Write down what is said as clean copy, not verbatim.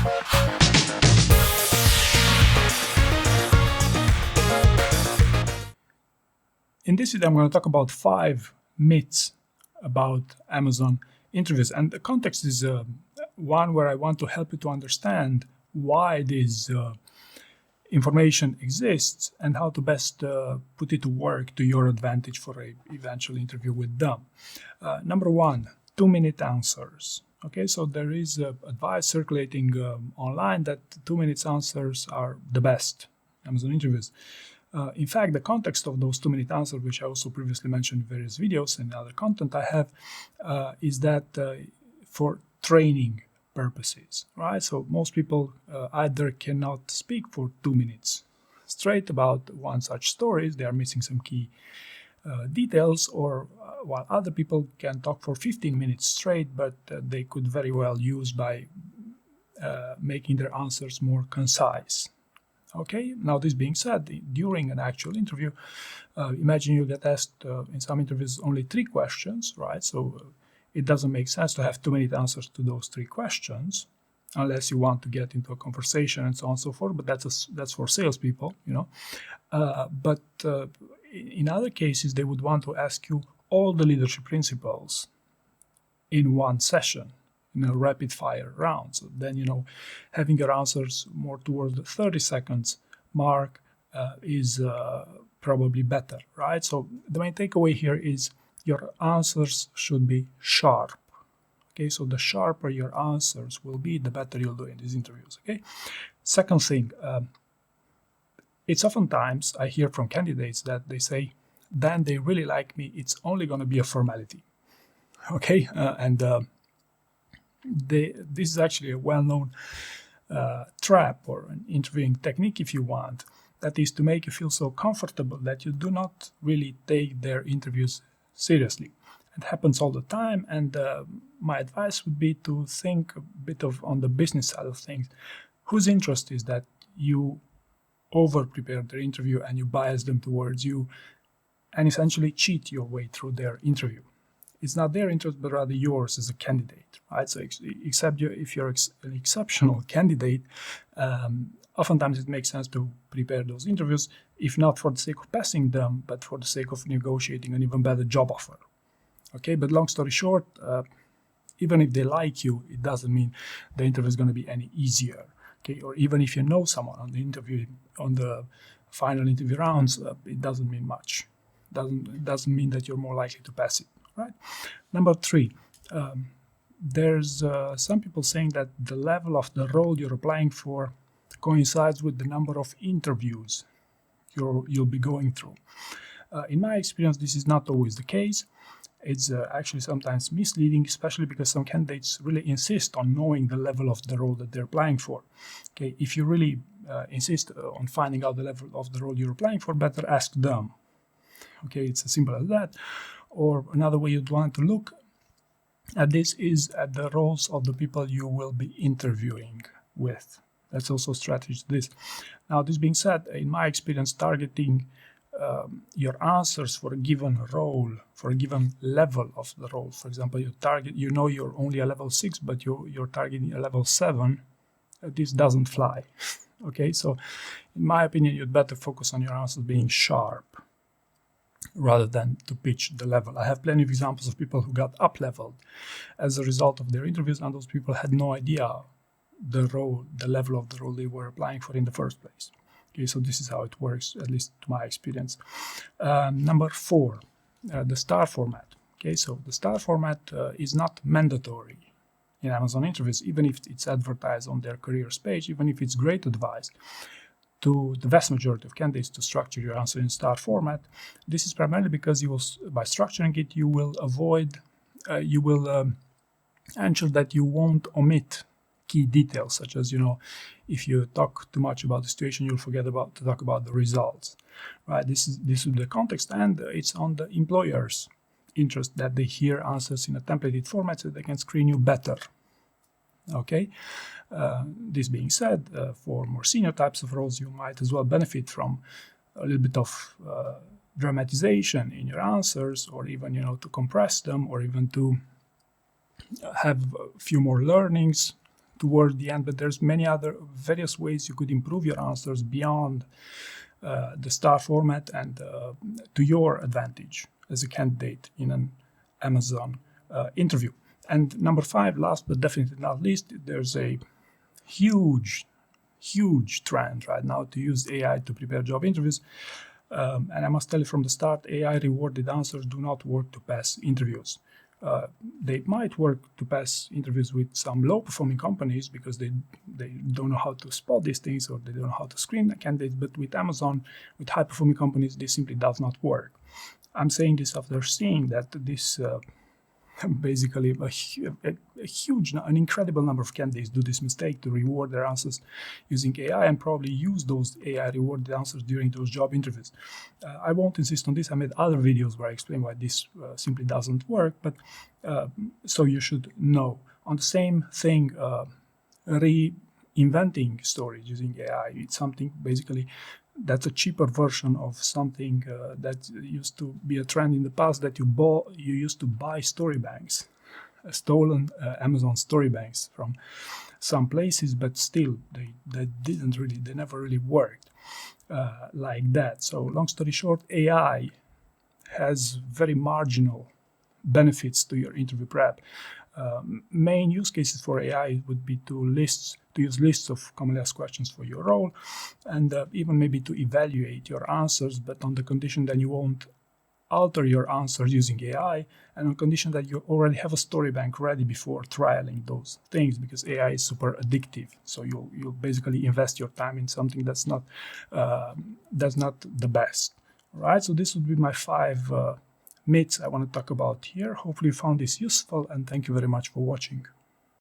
In this video, I'm going to talk about 5 myths about Amazon interviews. And the context is one where I want to help you to understand why this information exists and how to best put it to work to your advantage for an eventual interview with them. Number 1, 2-minute answers. Okay, so there is advice circulating online that 2-minute answers are the best Amazon interviews. In fact, the context of those 2-minute answers, which I also previously mentioned in various videos and other content I have, is that for training purposes, right? So most people either cannot speak for 2 minutes straight about one such story, they are missing some key details, or while other people can talk for 15 minutes straight, but they could very well use by making their answers more concise. Okay, now this being said, during an actual interview, imagine you get asked in some interviews only 3 questions, right? So it doesn't make sense to have 2-minute answers to those 3 questions, unless you want to get into a conversation and so on and so forth. But that's for salespeople, you know. But in other cases, they would want to ask you all the leadership principles in one session, in a rapid fire round. So then, you know, having your answers more towards the 30 seconds mark is probably better, right? So the main takeaway here is your answers should be sharp. Okay, so the sharper your answers will be, the better you'll do in these interviews. Okay. Second thing, it's oftentimes I hear from candidates that they say, Dan, they really like me, it's only going to be a formality. Okay, this is actually a well-known trap or an interviewing technique, if you want, that is to make you feel so comfortable that you do not really take their interviews seriously. It happens all the time, and my advice would be to think a bit on the business side of things. Whose interest is that you over-prepare their interview and you bias them towards you and essentially cheat your way through their interview? It's not their interest, but rather yours as a candidate, right? So except if you're an exceptional candidate, oftentimes it makes sense to prepare those interviews, if not for the sake of passing them, but for the sake of negotiating an even better job offer. Okay, but long story short, even if they like you, it doesn't mean the interview is going to be any easier. Okay, or even if you know someone on the final interview rounds, it doesn't mean much. It doesn't mean that you're more likely to pass it. Right. Number 3, there's some people saying that the level of the role you're applying for coincides with the number of interviews you'll be going through. In my experience, this is not always the case. It's actually sometimes misleading, especially because some candidates really insist on knowing the level of the role that they're applying for. Okay, if you really insist on finding out the level of the role you're applying for, better ask them. Okay, it's as simple as that. Or another way you'd want to look at this is at the roles of the people you will be interviewing with. That's also a strategy to this. Now, this being said, in my experience, targeting your answers for a given role, for a given level of the role. For example, you know you're only a level 6, but you're targeting a level 7. This doesn't fly. Okay, so in my opinion, you'd better focus on your answers being sharp, rather than to pitch the level. I have plenty of examples of people who got up-leveled as a result of their interviews, and those people had no idea the level of the role they were applying for in the first place. Okay, so this is how it works, at least to my experience. Number 4, the star format. Okay, so the star format is not mandatory in Amazon interviews, even if it's advertised on their careers page, even if it's great advice to the vast majority of candidates to structure your answer in star format. This is primarily because by structuring it, you will ensure that you won't omit key details, such as, you know, if you talk too much about the situation, you'll forget to talk about the results, right? This is the context, and it's on the employer's interest that they hear answers in a templated format so they can screen you better. Okay. This being said, for more senior types of roles, you might as well benefit from a little bit of dramatization in your answers, or even, you know, to compress them, or even to have a few more learnings toward the end, but there's many other various ways you could improve your answers beyond the star format and to your advantage as a candidate in an Amazon interview. And number 5, last but definitely not least, there's a huge trend right now to use AI to prepare job interviews. And I must tell you from the start, AI rewarded answers do not work to pass interviews. They might work to pass interviews with some low-performing companies because they don't know how to spot these things or they don't know how to screen candidates. But with Amazon, with high-performing companies, this simply does not work. I'm saying this after seeing that this basically an incredible number of candidates do this mistake to reward their answers using AI and probably use those AI rewarded answers during those job interviews. I won't insist on this. I made other videos where I explain why this simply doesn't work, but so you should know. On the same thing, reinventing stories using AI, it's something basically that's a cheaper version of something that used to be a trend in the past, that you used to buy story banks, stolen Amazon story banks from some places, but still they never really worked like that. So long story short, AI has very marginal benefits to your interview prep. Main use cases for AI would be to use lists of commonly asked questions for your role, and even maybe to evaluate your answers, but on the condition that you won't alter your answers using AI, and on condition that you already have a story bank ready before trialing those things, because AI is super addictive. So you'll basically invest your time in something that's not the best. All right. So this would be my 5 myths I want to talk about here. Hopefully you found this useful, and thank you very much for watching.